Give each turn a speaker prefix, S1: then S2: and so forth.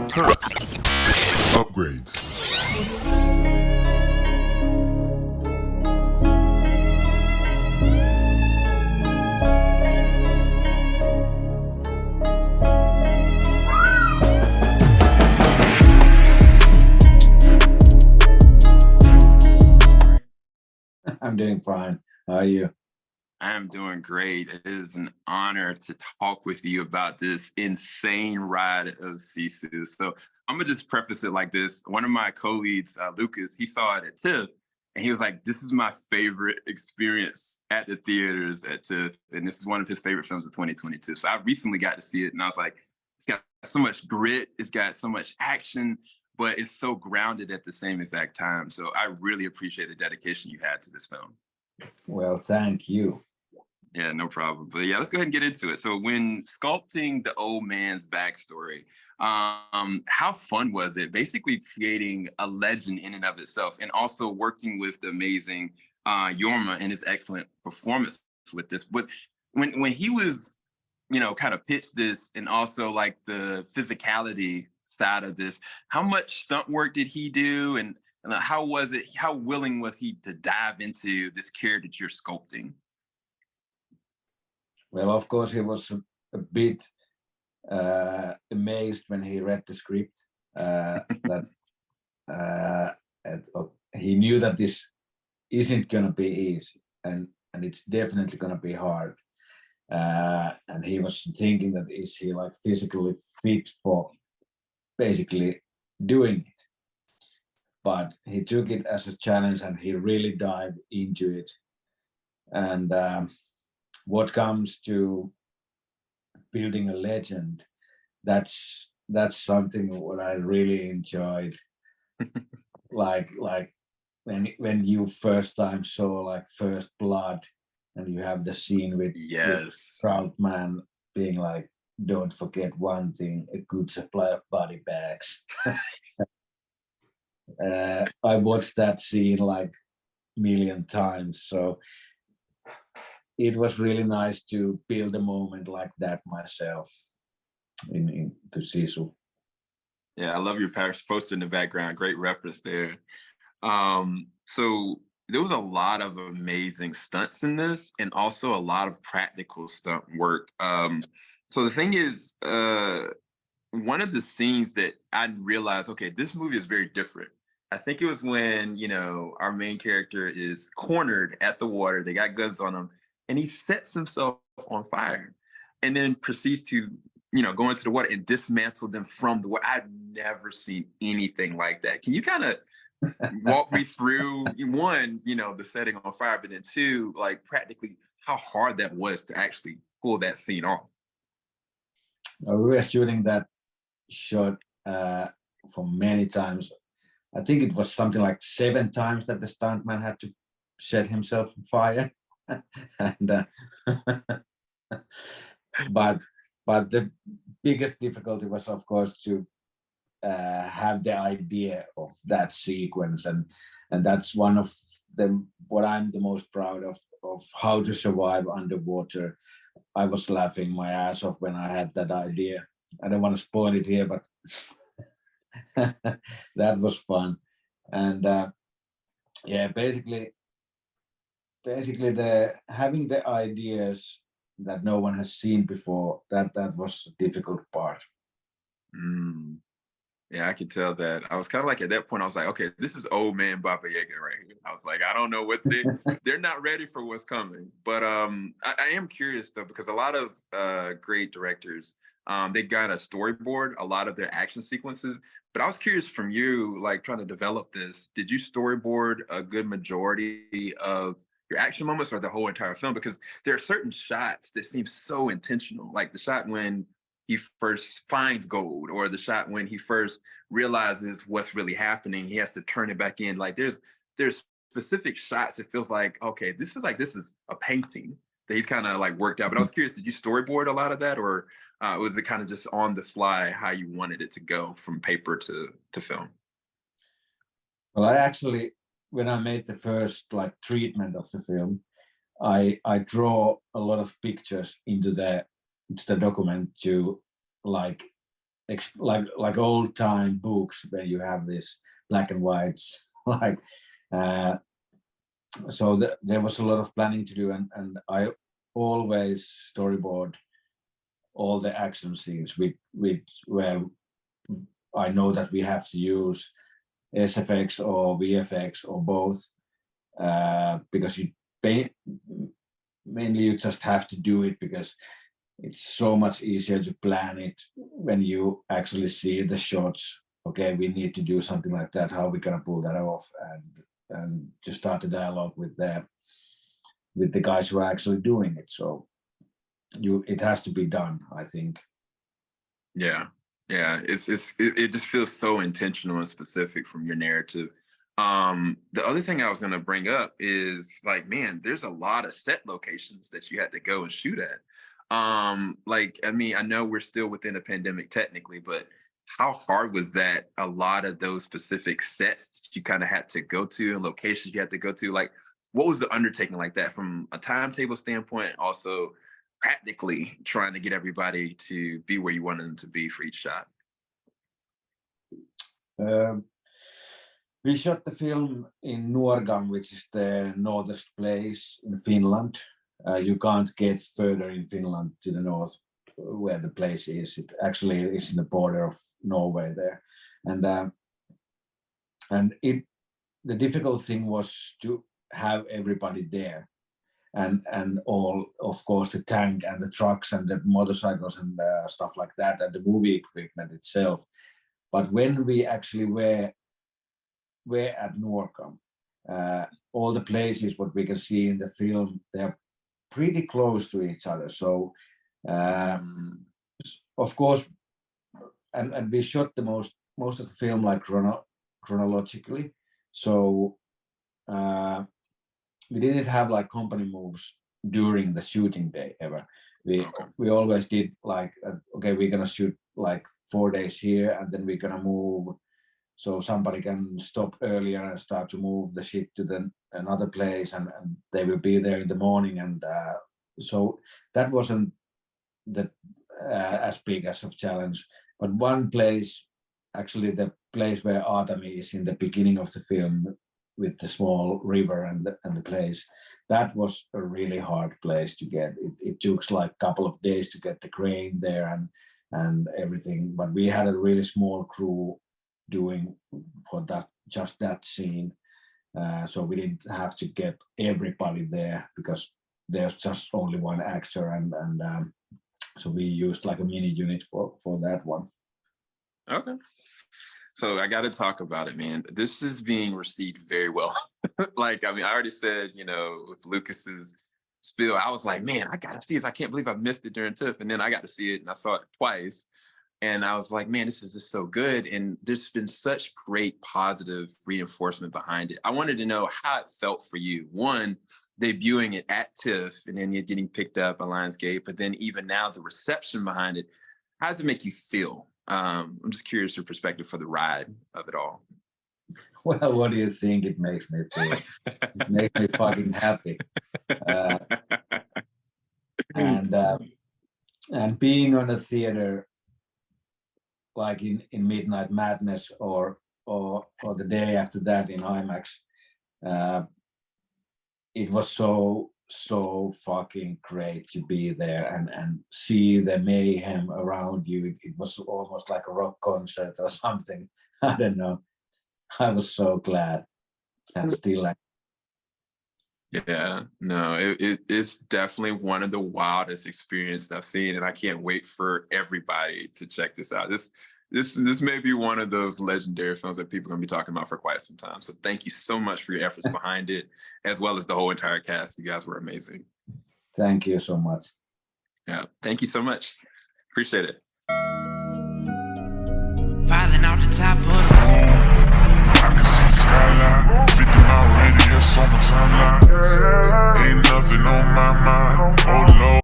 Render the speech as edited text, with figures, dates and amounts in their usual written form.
S1: Upgrades.
S2: I'm doing fine. How are you?
S3: I'm doing great. It is an honor to talk with you about this insane ride of Sisu. So I'm gonna just preface it like this. One of my co-leads, Lucas, he saw it at TIFF, and he was like, "This is my favorite experience at the theaters at TIFF, and this is one of his favorite films of 2022." So I recently got to see it, and I was like, "It's got so much grit. It's got so much action." But it's so grounded at the same exact time. So I really appreciate the dedication you had to this film.
S2: Well, thank you.
S3: Yeah, no problem. But yeah, let's go ahead and get into it. So when sculpting the old man's backstory, how fun was it? Basically creating a legend in and of itself, and also working with the amazing Jorma and his excellent performance with this. Was when he was, kind of pitched this, and also like the physicality side of this, how much stunt work did he do, and how was it? How willing was he to dive into this character that you're sculpting?
S2: Well, of course, he was a bit amazed when he read the script that he knew that this isn't going to be easy, and it's definitely going to be hard. And he was thinking that is he like physically fit for basically doing it? But he took it as a challenge, and he really dived into it. And what comes to building a legend, that's something what I really enjoyed. like when you first time saw like First Blood, and you have the scene with Troutman being like, "Don't forget one thing, a good supply of body bags." I watched that scene like a million times, so it was really nice to build a moment like that myself in to Sisu.
S3: Yeah, I love your poster in the background. Great reference there. So there was a lot of amazing stunts in this, and also a lot of practical stunt work. So the thing is, one of the scenes that I realized, okay, this movie is very different. I think it was when, our main character is cornered at the water. They got guns on him, and he sets himself on fire, and then proceeds to, go into the water and dismantle them from the water. I've never seen anything like that. Can you kind of walk me through, one, the setting on fire, but then two, like practically how hard that was to actually pull that scene off?
S2: We were shooting that shot for many times. I think it was something like 7 times that the stuntman had to set himself on fire. And but the biggest difficulty was, of course, to have the idea of that sequence, and that's one of what I'm the most proud of how to survive underwater. I was laughing my ass off when I had that idea. I don't want to spoil it here, but that was fun. And yeah, basically the having the ideas that no one has seen before, that was the difficult part.
S3: Yeah, I can tell that. I was kind of like, at that point, I was like, okay, this is old man Baba Yaga right here. I was like, I don't know what they're not ready for what's coming. But I am curious though, because a lot of great directors, they got a storyboard, a lot of their action sequences. But I was curious from you, like trying to develop this, did you storyboard a good majority of your action moments, or the whole entire film? Because there are certain shots that seem so intentional, like the shot when he first finds gold, or the shot when he first realizes what's really happening, he has to turn it back in. Like there's specific shots. It feels like, okay, this feels like this is a painting that he's kind of like worked out. But I was curious, did you storyboard a lot of that, or was it kind of just on the fly how you wanted it to go from paper to film?
S2: Well, I actually, when I made the first like treatment of the film, I draw a lot of pictures into the document to like like old time books where you have this black and whites like so there was a lot of planning to do, and I always storyboard all the action scenes with where I know that we have to use SFX or VFX or both, because mainly you just have to do it because it's so much easier to plan it when you actually see the shots. Okay, we need to do something like that. How are we gonna pull that off? And to start a dialogue with the guys who are actually doing it. So it has to be done, I think.
S3: Yeah, it just feels so intentional and specific from your narrative. The other thing I was going to bring up is like, man, there's a lot of set locations that you had to go and shoot at. Like, I mean, I know we're still within a pandemic technically, but how hard was that? A lot of those specific sets that you kind of had to go to and locations you had to go to, like, what was the undertaking like that from a timetable standpoint? Also, practically trying to get everybody to be where you wanted them to be for each shot.
S2: We shot the film in Nuorgam, which is the northest place in Finland. You can't get further in Finland to the north where the place is. It actually is in the border of Norway there, and the difficult thing was to have everybody there, and all, of course, the tank and the trucks and the motorcycles and stuff like that, and the movie equipment itself. But when we actually were at Nuorgam, all the places what we can see in the film, they're pretty close to each other. So of course, and we shot the most of the film like chronologically. So we didn't have like company moves during the shooting day ever. We always did like, okay, we're gonna shoot like 4 days here, and then we're gonna move, so somebody can stop earlier and start to move the shit to another place, and they will be there in the morning. And so that wasn't as big as a challenge. But one place, actually the place where Atami is in the beginning of the film with the small river and the place, that was a really hard place to get. It took like a couple of days to get the crane there and everything. But we had a really small crew doing for just that scene. So we didn't have to get everybody there because there's just only one actor, and so we used like a mini unit for that one.
S3: Okay. So I got to talk about it, man. This is being received very well. Like, I mean, I already said, you know, with Lucas's spiel, I was like, man, I got to see this. I can't believe I missed it during TIFF. And then I got to see it, and I saw it twice. And I was like, man, this is just so good. And there's been such great positive reinforcement behind it. I wanted to know how it felt for you. One, debuting it at TIFF, and then you're getting picked up at Lionsgate, but then even now the reception behind it, how does it make you feel? I'm just curious your perspective for the ride of it all.
S2: Well, what do you think it makes me feel? It makes me fucking happy. And being on a theater like in Midnight Madness or the day after that in IMAX, it was so fucking great to be there and see the mayhem around you. It was almost like a rock concert or something. I don't know. I was so glad, and still like.
S3: Yeah, no, it's definitely one of the wildest experiences I've seen, and I can't wait for everybody to check this out. This may be one of those legendary films that people are gonna be talking about for quite some time. So thank you so much for your efforts behind it, as well as the whole entire cast. You guys were amazing.
S2: Thank you so much.
S3: Yeah, thank you so much. Appreciate it.
S1: Filing out the top of the I can see the skyline, 50 mile radius on my timeline. Ain't nothing on my mind. Oh no.